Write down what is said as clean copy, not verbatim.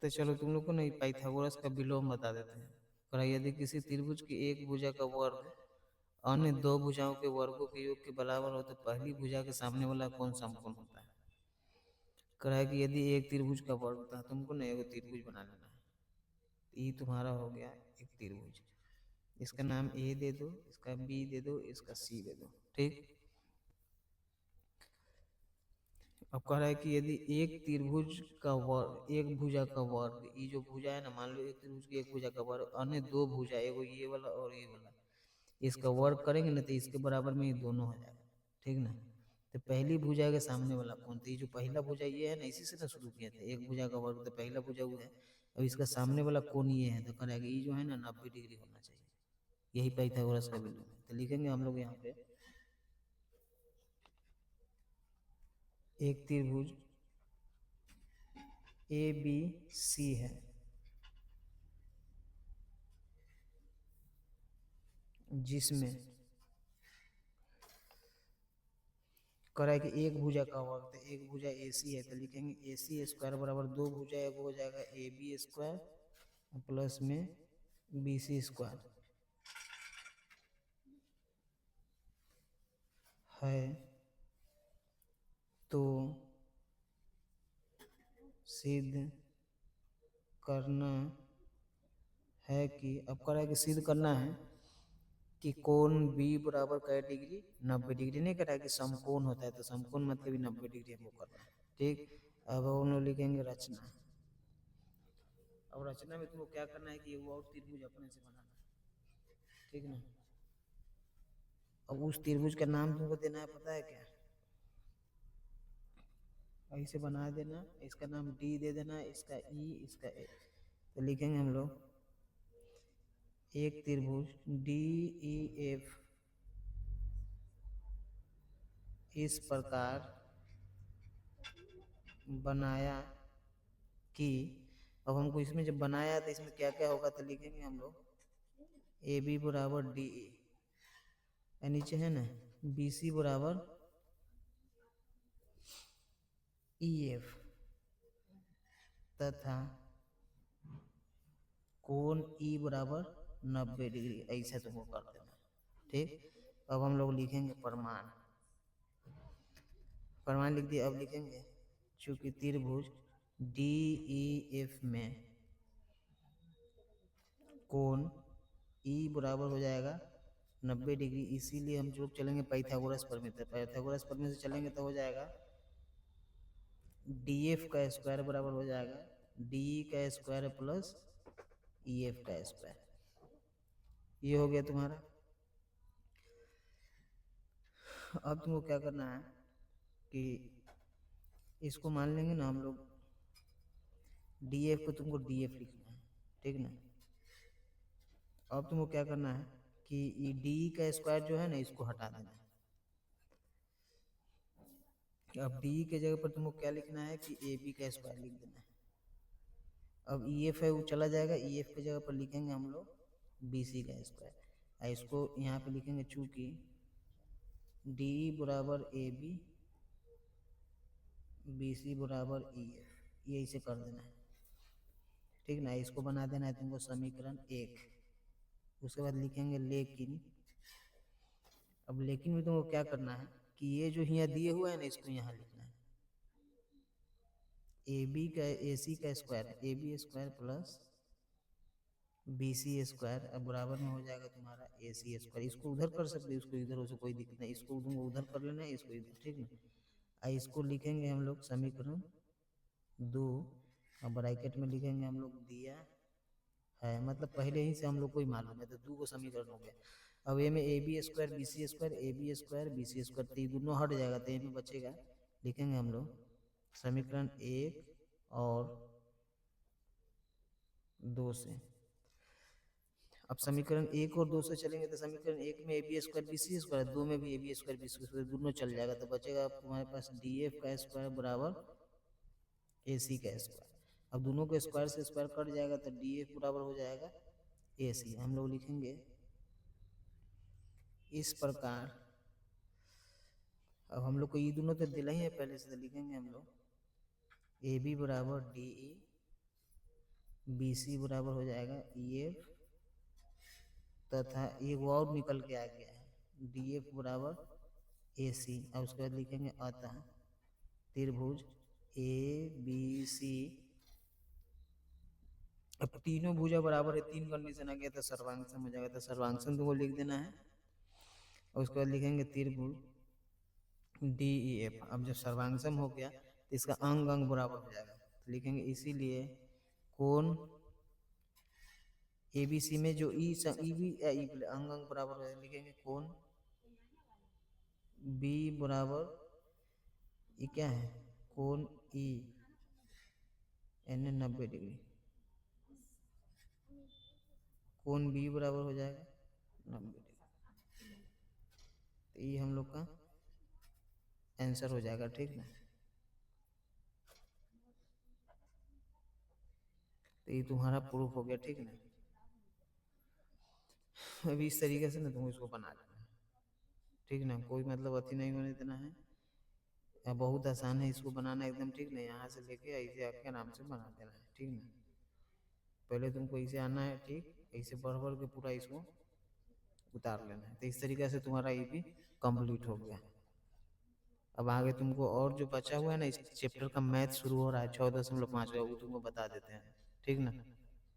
तो चलो तुम लोग को नहीं पाइथागोरस का विलोम बता देते हैं। पर यदि किसी त्रिभुज की एक भुजा का वर्ग अन्य दो भुजाओं के वर्गों के योग के बराबर हो तो पहली भुजा के सामने वाला कौन समकोण होता है। कह रहा है कि यदि एक त्रिभुज का वर्ग था, तुमको ना एक त्रिभुज बना लेना है। ये तुम्हारा हो गया एक त्रिभुज। इसका नाम ए दे दो, इसका बी दे दो, इसका सी दे दो। ठीक। अब कह रहा है कि यदि एक त्रिभुज का वर्ग, एक भुजा का वर्ग, ये जो भुजा है ना, मान लो एक त्रिभुज की एक भुजा का वर्ग अन्य दो भुजा, एगो ये वाला और ये वाला, इसका वर्ग करेंगे ना तो इसके बराबर में ये दोनों हो जाएगा। ठीक ना। तो पहली भुजा के सामने वाला कौन, तो ये जो पहला भुजा ये है ना, इसी से ना शुरू किया था, एक भुजा का वर्ग तो पहला भुजा वो है। अब इसका सामने वाला कौन ये है, तो कह रहा है कि ये जो है ना 90 डिग्री होना चाहिए। यही पाइथागोरस का विलोम है। तो लिखेंगे हम लोग यहाँ पे एक त्रिभुज ए बी सी है, जिसमें कह रहा है कि एक भुजा का वर्ग, तो एक भुजा ए सी है, तो लिखेंगे ए सी स्क्वायर बराबर दो भुजा, एक हो जाएगा ए बी स्क्वायर प्लस में बी सी स्क्वायर है। तो सिद्ध करना है कि, अब कह रहा है कि सिद्ध करना है कि कोण बी बराबर कै डिग्री, 90 डिग्री। नहीं कह रहा है कि समकोण होता है, तो समकोण मतलब 90 डिग्री हमको करना है। ठीक। अब हम लोग लिखेंगे रचना। अब रचना में तुमको क्या करना है कि वो और त्रिभुज अपने से बनाना है। ठीक ना। अब उस त्रिभुज का नाम तुमको देना है, पता है क्या, ऐसे बना देना, इसका नाम डी दे देना, इसका ई, इसका ए। तो लिखेंगे हम लोग एक त्रिभुज डी ई एफ इस प्रकार बनाया कि, अब हमको इसमें जब बनाया तो इसमें क्या क्या होगा, तो लिखेंगे हम लोग ए बी बराबर डी ए, नीचे है ना बी सी बराबर ई एफ, तथा कोण ई बराबर 90 डिग्री, ऐसा तुमको कर देना। ठीक। अब हम लोग लिखेंगे प्रमाण। प्रमाण लिख दिया। अब लिखेंगे चूंकि त्रिभुज डी ई एफ में कोण ई बराबर हो जाएगा 90 डिग्री, इसीलिए हम लोग चलेंगे पाइथागोरस प्रमेय। पाइथागोरस प्रमेय से चलेंगे तो हो जाएगा डी एफ का स्क्वायर बराबर हो जाएगा डी का स्क्वायर प्लस ई एफ का स्क्वायर। ये हो गया तुम्हारा। अब तुमको क्या करना है कि इसको मान लेंगे ना हम लोग, डी एफ को तुमको डी एफ लिखना है। ठीक ना। अब तुमको क्या करना है कि ये डी का स्क्वायर जो है ना, इसको हटा देना है। अब डी के जगह पर तुमको क्या लिखना है कि ए बी का स्क्वायर लिख देना है। अब ई एफ है वो चला जाएगा, ई एफ की जगह पर लिखेंगे हम लोग बी सी का स्क्वायर। इसको यहाँ पे लिखेंगे चूंकि डी बराबर ए बी, बी सी बराबर ई एफ, ये इसे कर देना है। ठीक ना। इसको बना देना है तुमको समीकरण 1। उसके बाद लिखेंगे लेकिन। अब लेकिन में तुमको क्या करना है कि ये जो यहाँ दिए हुए हैं ना, इसको यहाँ लिखना है ए बी का ए सी का square, A B square plus B C square, अब बराबर में हो जाएगा तुम्हारा ए सी स्क्वायर। इसको उधर कर सकते हो, इसको इधर हो, कोई दिक्कत नहीं, इसको तुमको उधर कर लेना है, इसको इधर। ठीक ना। इसको लिखेंगे हम लोग समीकरण 2, और ब्रैकेट में लिखेंगे हम लोग दिया है, मतलब पहले ही से हम लोग को ही मालूम है, तो 2 को समीकरण हो गया। अब ए में A B square B C square, A B square B C square, तो ये दोनों हट जाएगा, तो ए में बचेगा, लिखेंगे हम लोग समीकरण 1 और 2 से। अब समीकरण 1 और 2 से चलेंगे तो समीकरण 1 में A B square B C square, 2 में भी A B square B C square, दोनों चल जाएगा, तो बचेगा तुम्हारे पास डी एफ का स्क्वायर बराबर ए सी का स्क्वायर। अब दोनों को स्क्वायर से स्क्वायर कट जाएगा, तो डी एफ बराबर हो जाएगा ए सी। हम लोग लिखेंगे इस प्रकार। अब हम लोग को ये दोनों तो दिला ही है पहले से, तो लिखेंगे हम लोग ए बी बराबर डी ई बी सी बराबर हो जाएगा ई एफ तथा एक और निकल के आ गया है डी एफ बराबर ए सी। और उसके बाद लिखेंगे अतः त्रिभुज ए बी सी। अब तीनों भुजा बराबर है, तीन कंडीशन आ गया तो सर्वांगसम हो जाएगा, तो सर्वांगसम तुमको लिख देना है। और उसके बाद लिखेंगे त्रिभुज डी ई एफ। अब जब सर्वांगसम हो गया तो इसका अंग अंग बराबर हो जाएगा, तो लिखेंगे इसीलिए कोण ए बी सी में जो ई भी अंग अंग बराबर हो जाएगा, लिखेंगे कोण बी बराबर ये क्या है कोण ई एन 90 डिग्री, कोण बी बराबर हो जाएगा 90 डिग्री। तो ये हम लोग का आंसर हो जाएगा, ठीक ना। तो ये तुम्हारा प्रूफ हो गया, ठीक ना। अभी इस तरीके से ना तुम इसको बना लेना, ठीक ना, कोई मतलब अति नहीं होने देना है। बहुत आसान है इसको बनाना एकदम, ठीक ना। यहाँ से लेके ऐसे आपके आराम से बना देना है, ठीक ना। पहले तुमको इसे आना है, ठीक, ऐसे बढ़ बढ़ के पूरा इसको उतार लेना है। तो इस तरीके से तुम्हारा ये भी कंप्लीट हो गया। अब आगे तुमको और जो बचा हुआ है ना, इस चैप्टर का मैथ शुरू हो रहा है 6.5 का, वो तुमको बता देते हैं, ठीक ना।